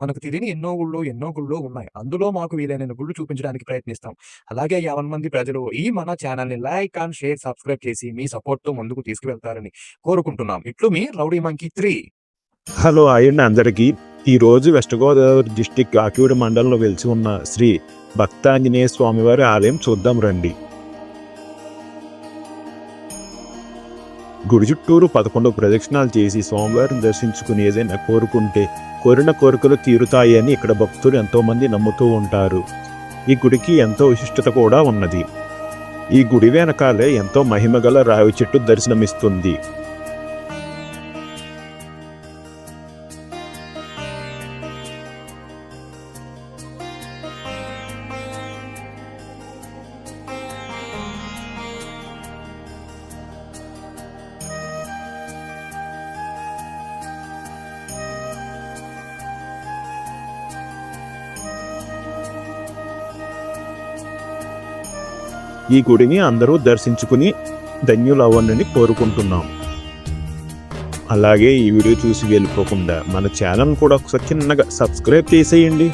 మనకు తెలియని ఎన్నో గుళ్ళు ఉన్నాయి. అందులో మాకు వీలైన గుళ్ళు చూపించడానికి ప్రయత్నిస్తాం. అలాగే 50 మంది ప్రజలు ఈ మన ఛానల్‌ని లైక్ అండ్ షేర్, సబ్స్క్రైబ్ చేసి మీ సపోర్ట్‌తో ముందుకు తీసుకువెళ్తారని కోరుకుంటున్నాం. ఇట్లు మీ రౌడీ మంకీ 3. హలో అయ్యండి అందరికీ. ఈరోజు వెస్ట్ గోదావరి డిస్టిక్ ఆకివీడు మండలంలో వెలిసి ఉన్న శ్రీ భక్తాంజనేయ స్వామివారి ఆలయం చూద్దాం రండి. గుడి చుట్టూరు 11 ప్రదక్షిణాలు చేసి స్వామివారిని దర్శించుకుని ఏదైనా కోరుకుంటే కోరిన కోరికలు తీరుతాయి అని ఇక్కడ భక్తులు ఎంతో మంది నమ్ముతూ ఉంటారు. ఈ గుడికి ఎంతో విశిష్టత కూడా ఉన్నది. ఈ గుడి వెనకాలే ఎంతో మహిమగల రావి చెట్టు దర్శనమిస్తుంది. ఈ గుడిని అందరూ దర్శించుకుని ధన్యులవ్వండి కోరుకుంటున్నాం. అలాగే ఈ వీడియో చూసి వెళ్ళిపోకుండా మన ఛానల్ కూడా ఒకసారి చిన్నగా సబ్స్క్రైబ్ చేసేయండి.